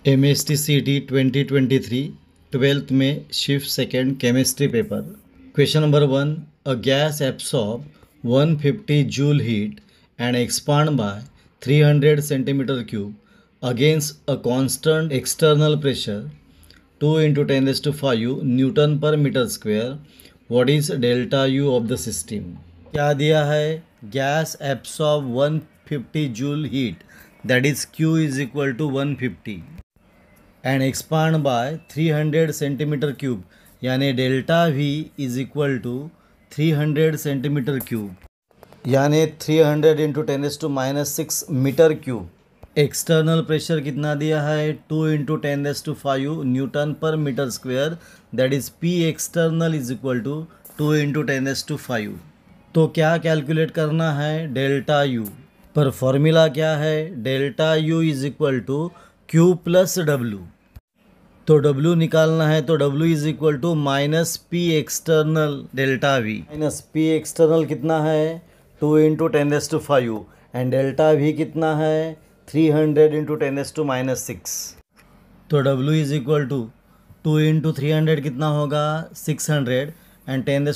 MSTCT 2023 12th में shift second chemistry paper. Question number 1, a gas absorb 150 joule heat and expand by 300 centimetre cube against a constant external pressure 2 × 10⁵ newton per metre square. What is delta U of the system? क्या दिया है? Gas absorb 150 joule heat, that is Q is equal to 150 and expand by 300 centimetre cube, यानी delta V is equal to 300 centimetre cube, यानी 300 × 10⁻⁶ metre cube. External pressure कितना दिया है? 2 × 10⁵ newton per metre square, that is P external is equal to 2 × 10⁵। तो क्या calculate करना है? Delta you. पर फॉर्मूला क्या है? Delta U is equal to Q plus W। तो W निकालना है, तो W is equal to -P external delta V। -P external कितना है? 2 × 10⁵, एंड डेल्टा V कितना है? 300 × 10⁻⁶। तो W इज इक्वल टू 2 × 300 कितना होगा? 600, एंड 10⁵ ×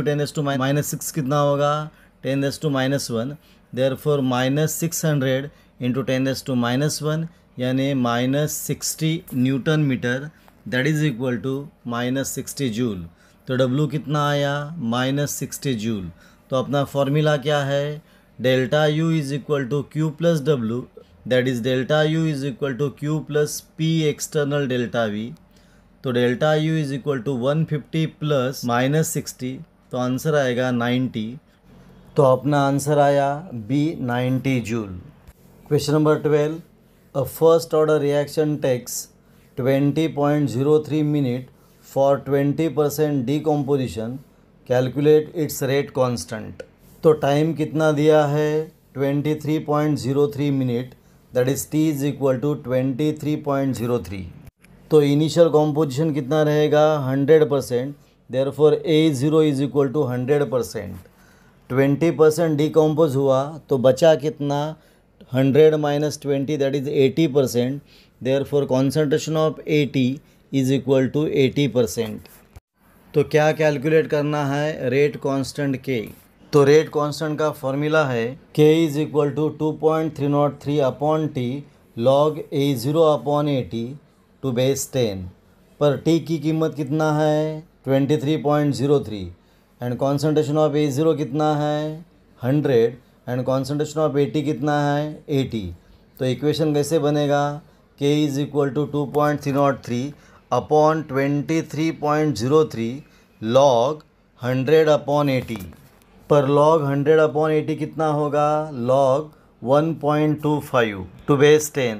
10⁻⁶ कितना होगा? 10⁻⁻1। देयरफॉर -600 × 10⁻⁻1 यानी -60 newton metre, that is equal to -60 joule. तो W कितना आया? -60 जूल। तो अपना फॉर्मूला क्या है? Delta U is equal to Q plus W, that is delta U is equal to Q plus P external delta V। तो delta U is equal to 150 plus -60, तो answer आएगा 90। तो अपना आंसर आया B 90 joule. Question number 12, a first order reaction takes 20.03 minute for 20% decomposition. Calculate its rate constant. तो time कितना दिया है? 23.03 minute, that is T is equal to 23.03। तो इनिशियल कॉम्पोजिशन कितना रहेगा? 100%, therefore A0 is equal to 100%। 20% decompose हुआ तो बचा कितना? 100 - 20, that is 80%, therefore concentration of AT is equal to 80%। तो क्या कैलकुलेट करना है? Rate constant K। तो रेट कांस्टेंट का फॉर्मूला है K is equal to 2.303 upon T log A0 upon AT to base 10। पर T की कीमत कितना है? 23.03, एंड कॉन्सेंट्रेशन ऑफ A0 कितना है? 100, एंड कॉन्सेंट्रेशन ऑफ AT कितना है? 80। तो इक्वेशन कैसे बनेगा? K is equal to 2.303 upon 23.03 log 100 upon 80। पर log 100 अपॉन 80 कितना होगा? log 1.25 to base 10।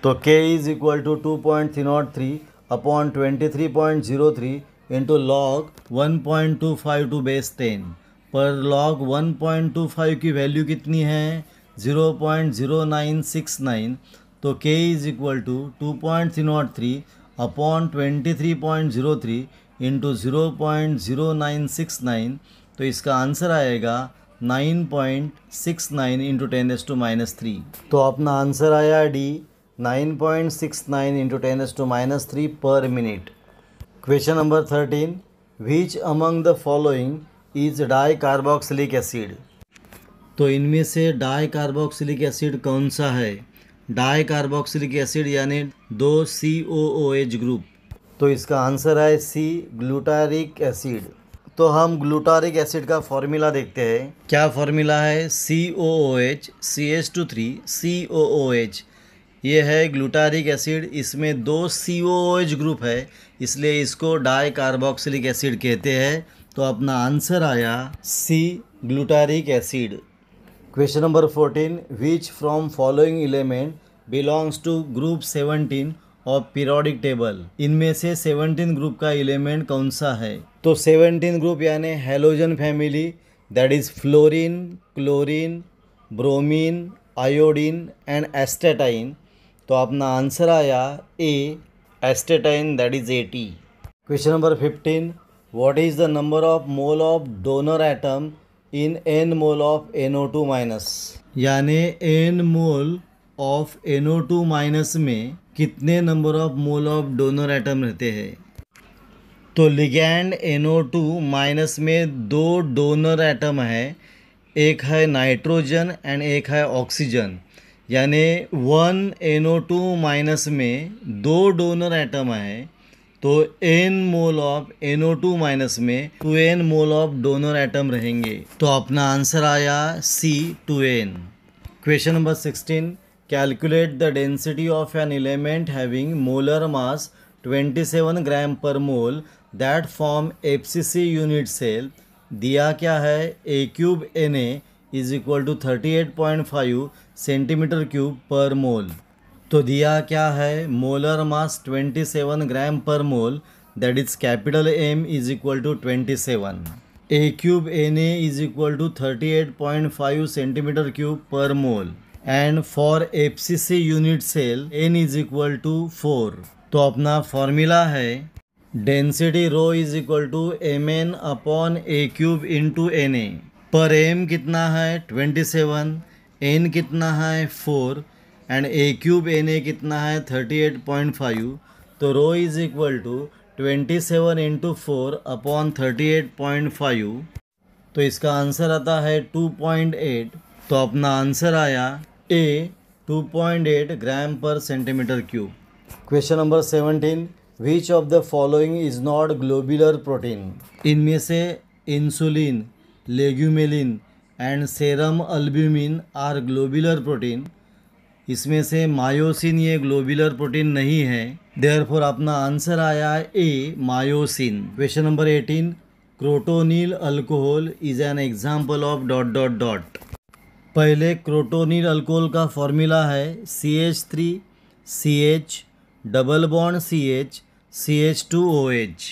तो K is equal to 2.303 upon 23.03 into log 1.25 to base 10। पर log 1.25 की वैल्यू कितनी है? 0.0969। तो K is equal to 2.303 upon 23.03 into 0.0969। तो इसका आंसर आएगा 9.69 इंटू 10⁻³ तो अपना आंसर आया D 9.69 इंटू 10⁻³ पर minute. Question number 13, which among the following is di carboxylic acid? तो इनमें से डाई कार्बोक्सिलिक एसिड कौन सा है? डाई कार्बोक्सिलिक एसिड यानी 2 COOH ग्रुप। तो इसका आंसर है C ग्लूटारिक एसिड। तो हम ग्लूटारिक एसिड का फॉर्मूला देखते हैं। क्या फॉर्मूला है? COOH CH2 COOH। ये है ग्लूटारिक एसिड, इसमें 2 COOH ग्रुप है, इसलिए इसको डाई कार्बोक्सिलिक एसिड कहते हैं। तो अपना आंसर आया C glutaric acid. Question number 14, which from following element belongs to group 17 of periodic table? इनमें से 17 ग्रुप का एलिमेंट कौन सा है? तो 17 ग्रुप यानी halogen family, that is fluorine, chlorine, bromine, iodine and astatine. तो अपना आंसर आया A astatine, that is 80। Question number 15, what is the number of mole of donor atom in N mole of NO2 minus? यानी N mole of NO2 minus में कितने number of mole of donor atom रहते हैं? तो ligand NO2 minus में दो donor atom है, एक है नाइट्रोजन एंड एक है ऑक्सीजन, यानी 1 NO2 माइनस में दो डोनर एटम है, तो n mole of NO2 minus में 2n mole of donor atom रहेंगे। तो अपना आंसर आया C 2n। Question number 16, calculate the density of an element having molar mass 27 gram per mole that form FCC unit cell. दिया क्या है? A cube Na is equal to 38.5 centimetre cube per mole. तो दिया क्या है? Molar mass 27 gram per mole, that is capital M is equal to 27। A cube Na is equal to 38.5 centimetre cube per mole and for FCC unit cell N is equal to 4। तो अपना formula है density rho is equal to Mn upon A cube into Na। पर M कितना है? 27, N कितना है? 4 and A cube Na कितना है? 38.5। तो rho is equal to 27 into 4 upon 38.5। तो इसका आंसर आता है 2.8। तो अपना आंसर आया A 2.8 gram per centimetre cube. Question number 17, which of the following is not globular protein? इनमें से insulin, legumelin and serum albumin are globular protein. इसमें से मायोसिन ये ग्लोबुलर प्रोटीन नहीं है, देयरफॉर अपना आंसर आया A myosin. Question number 18, crotonyl alcohol is an example of dot dot dot. पहले क्रोटोनिल अल्कोहल का फॉर्मूला है CH3 CH double bond CH CH2OH,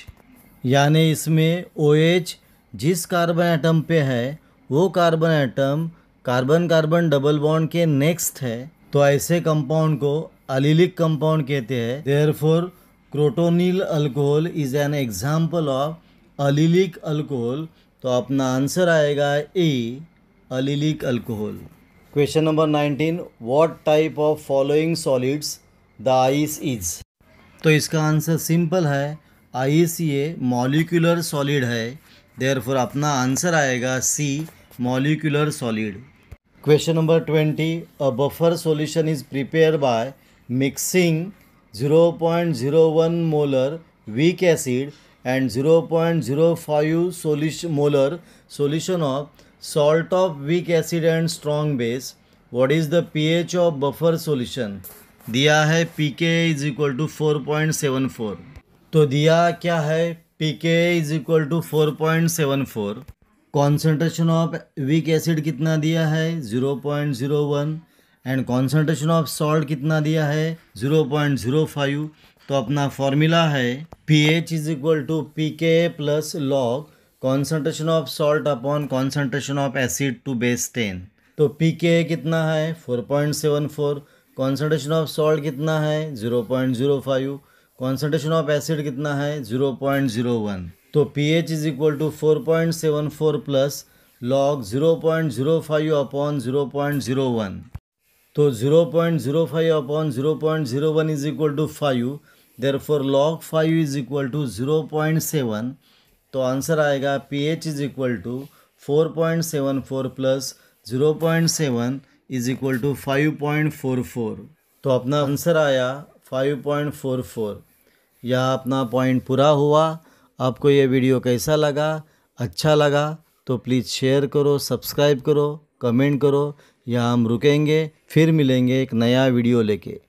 यानी इसमें OH जिस कार्बन एटम पे है वो carbon atom carbon carbon double bond के नेक्स्ट है, तो ऐसे कंपाउंड को अलिलिक कंपाउंड कहते हैं। Therefore crotonyl alcohol is an example of allylic alcohol. तो अपना आंसर आएगा A allylic alcohol. Question number 19, what type of following solids the ice is? तो इसका आंसर सिंपल है, आइस ये मॉलिक्यूलर सॉलिड है, देयरफॉर अपना आंसर आएगा C molecular solid. Question number 20, a buffer solution is prepared by mixing 0.01 molar weak acid and 0.05 molar solution of salt of weak acid and strong base. What is the pH of buffer solution? दिया है pK is equal to 4.74। तो दिया क्या है? pK is equal to 4.74। Concentration of weak acid कितना दिया है? 0.01 and concentration of salt कितना दिया है? 0.05। तो अपना फॉर्मूला है pH is equal to pK plus log concentration of salt upon concentration of acid to base 10। तो pK कितना है? 4.74। कॉन्सेंट्रेशन ऑफ सॉल्ट कितना है? 0.05। कॉन्सेंट्रेशन ऑफ एसिड कितना है? 0.01। तो pH is equal to 4.74 plus log 0.05 upon 0.01। तो 0.05 upon 0.01 is equal to 5, therefore log 5 is equal to 0.7। तो आंसर आएगा pH is equal to 4.74 plus 0.7 is equal to 5.44। तो अपना आंसर आया 5.44। यह अपना पॉइंट पूरा हुआ। आपको ये वीडियो कैसा लगा? अच्छा लगा तो प्लीज़ शेयर करो, सब्सक्राइब करो, कमेंट करो। यहाँ हम रुकेंगे, फिर मिलेंगे एक नया वीडियो लेके।